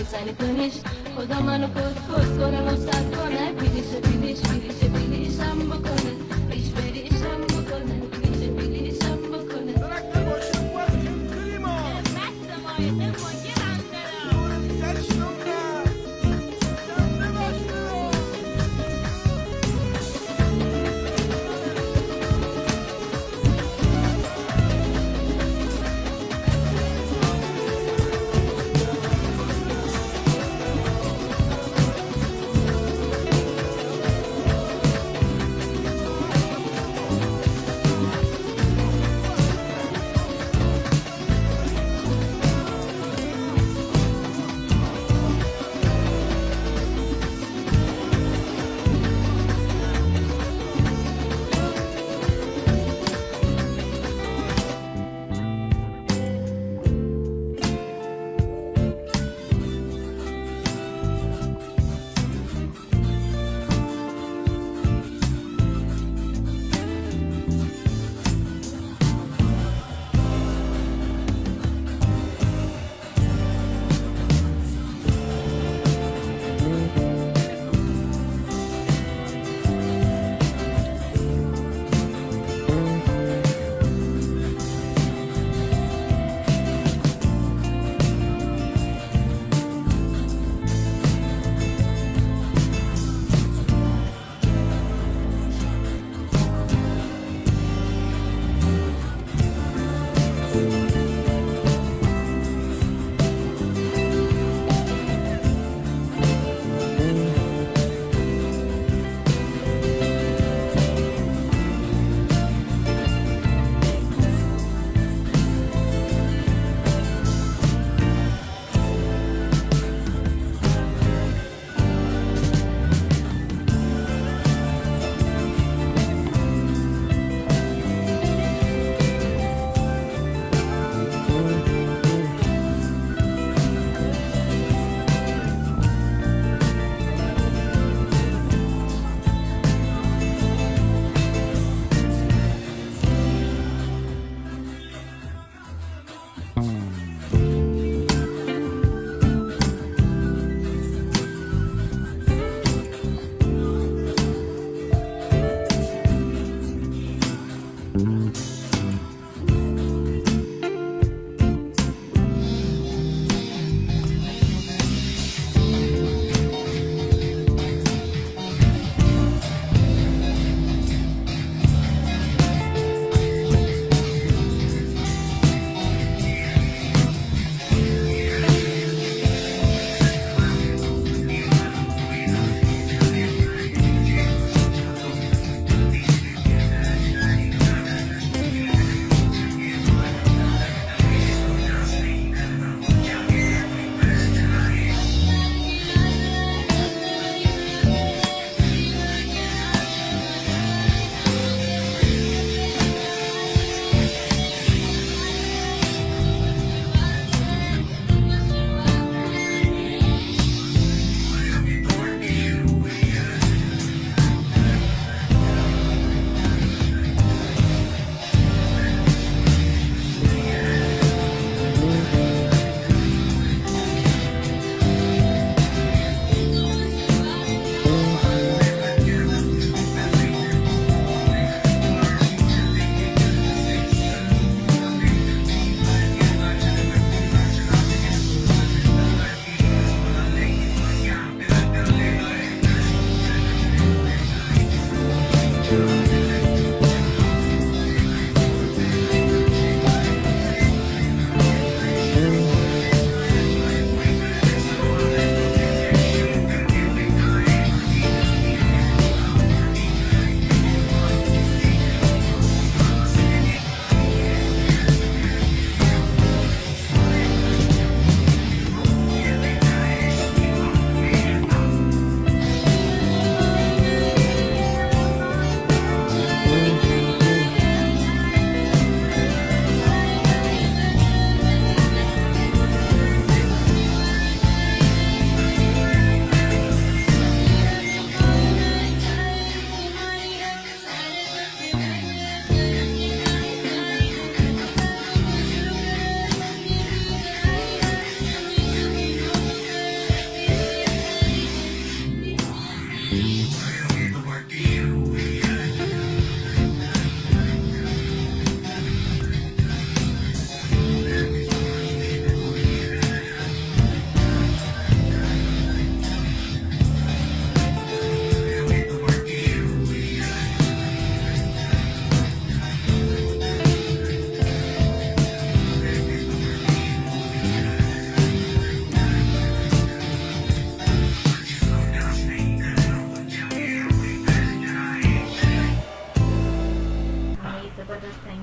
Sani Kanish, Kodamano Kona Mosakona, Pili Sambakona, Ishberi Sambakona, Pili Sambakona.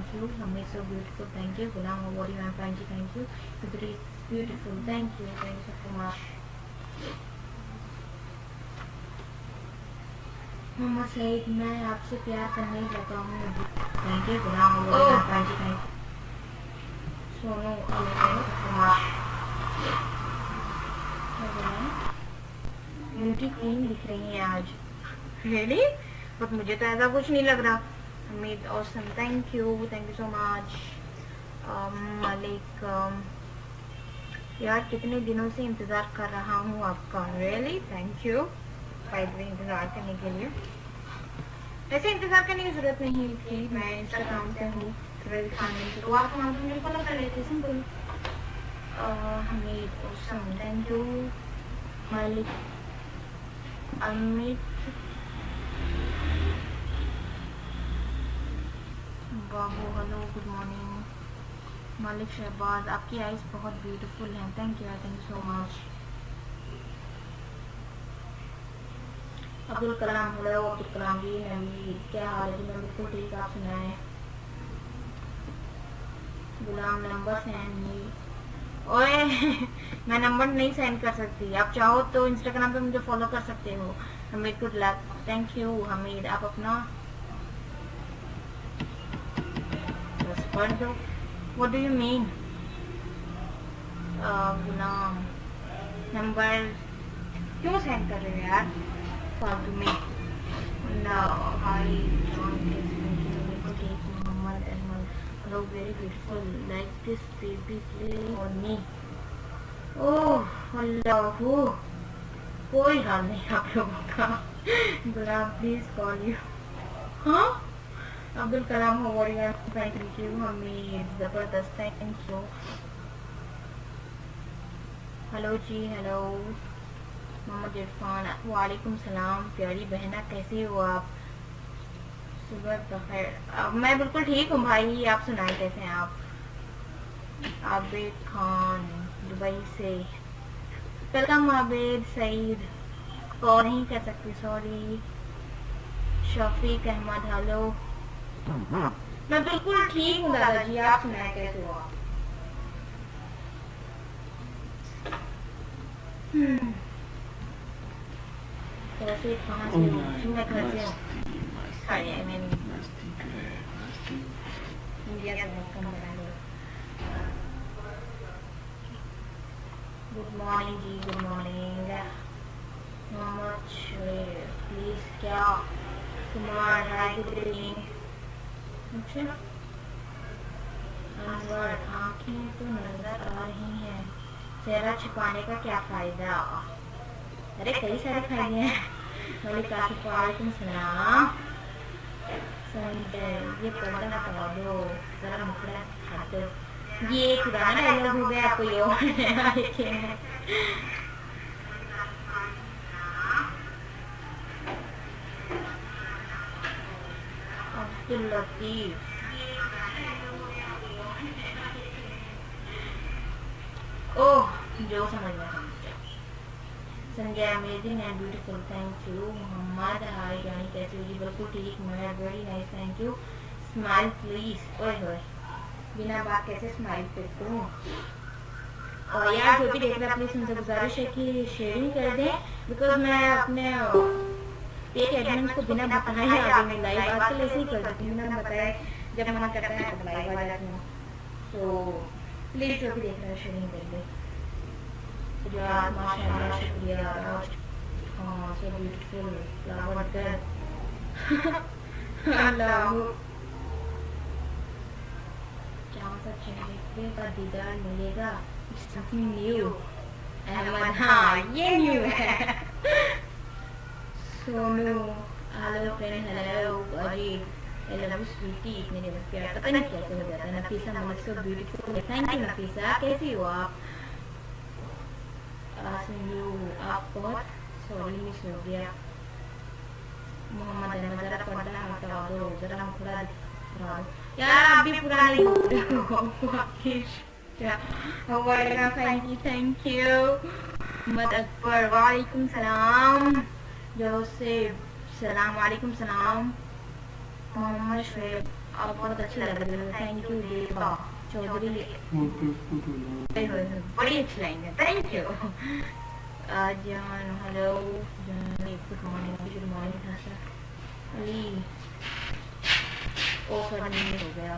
Thank you, हमें so beautiful, thank you, Ghulam Abori ma'am fan ji thank you, beautiful, thank you so much. Mohammad Saeed, मैं आपसे प्यार करने लगा हूँ, thank you, Ghulam Abori ma'am fan ji thank you, Sonu beauty queen दिख रही है आज, रियली? बट मुझे तो ऐसा कुछ नहीं लग रहा। Hamid awesome, thank you so much. मालिक, यार कितने दिनों से इंतज़ार कर रहा हूँ आपका, really thank you by the way इंतज़ार करने के लिए। वैसे इंतज़ार करने की ज़रूरत नहीं थी, मैं इंस्टाग्राम पे हूँ तो आप वहाँ पर मेरे फॉलो कर लेते, simple. Hamid awesome, thank you. Malik Amit, बाबू hello good morning. Malik Shahbaz, आपकी आइज़ बहुत ब्यूटीफुल हैं, thank you so much. Abdul Kalam, hello Abdul Kalam ji, Naveed क्या हाल है जी? मैं बिल्कुल ठीक, आप सुनाएं? गुलाम नंबर सेंड नहीं, ओए मैं नंबर नहीं सेंड कर सकती, आप चाहो तो इंस्टाग्राम पे मुझे फॉलो कर सकते हो। Hamid good luck, thank you Hamid, आप अपना बस पढ़ दो, what do you mean? Ghulam number क्यों सेंड कर रहे हो यार फालतू में? Hi Mohammad Ahmad, hello very beautiful, like this baby play on me. Oh Allah, कोई हाल नहीं आप लोगों का। गुलाम प्लीज कॉल यू, हाँ अब्दुल कलाम हो थैंक यू, हमें जबरदस्त थैंक यू। हेलो जी, हेलो मोहम्मद इरफान, वालेकुम सलाम प्यारी बहना, कैसी हो आप? सुबह बखैर, मैं बिल्कुल ठीक हूँ भाई, आप सुनाए कैसे हैं आप? आबिद खान दुबई से, वेलकम आबिद। सईद कॉल नहीं कर सकती, सॉरी। शफीक अहमद, हेलो, मैं बिल्कुल ठीक हूँ दादाजी, आप सुनाए कैसे हो आप? कैसे कहाँ से हो? मैं घर से हूँ, इंडिया से कम बना लो। गुड मॉर्निंग जी, good morning. Mohammad Shoaib, please क्या कुमार, हाय गुड इवनिंग। अच्छा अनवर, आँखें तो नजर आ रही हैं, चेहरा छुपाने का क्या फायदा? अरे कई सारे फायदे हैं। मलिक आसिफ, वालेकुम सलाम। संजय, ये पर्दा हटा दो, जरा मुखड़ा हट दो। ये पुराना डायलॉग हो गया, कोई और नया लिखे हैं। अब्दुल लतीफ, ओह जो समझ में Sanjay amazing and beautiful, thank you. Mohammad, hi जानी कैसे हो जी? बिल्कुल ठीक, मैं very nice, thank you. Smile please, ओए होए बिना बात कैसे स्माइल करते हूँ? और यार जो भी देख रहे हैं प्लीज उनसे गुजारिश है कि शेयरिंग कर दें, बिकॉज मैं अपने पेज एडमिन को बिना बताए आ गई लाइव, आजकल ऐसे ही कर देती हूँ, बिना बताए जब मन करता है तो लाइव आ जाती हूँ, तो प्लीज जो भी देख रहे हैं शेयरिंग कर दें। माशाल्लाह, शुक्रिया। हाँ सो ब्यूटीफुल फ्लावर गर्ल। अल्लाह, क्या मतलब चेहरे का दीदार मिलेगा, समथिंग न्यू। अहमद, हाँ ये न्यू है। Sonu, hello friend, hello Ajit, hello sweety, मेरे प्यार, पता नहीं कैसे हो जाता है। Nafisa Malik, so beautiful, thank you Nafisa, कैसी हो आप? आप बहुत सॉरी मिस हो गया। मोहम्मद अहमद, जरा पर्दा हटा दो, जरा मुखड़ा दिखा दो। यार आप भी पुराने थैंक यू। मद अकबर, वालेकुम सलाम। जोसेफ, सलाम वालेकुम सलाम। मोहम्मद शुएब, आप बहुत अच्छे लग रहे हो, थैंक यू देवा चौधरी। बड़ी अच्छी लाइन है, थैंक यू। जान हेलो, गुड मॉर्निंग भाषा अली। ओ सॉरी हो गया।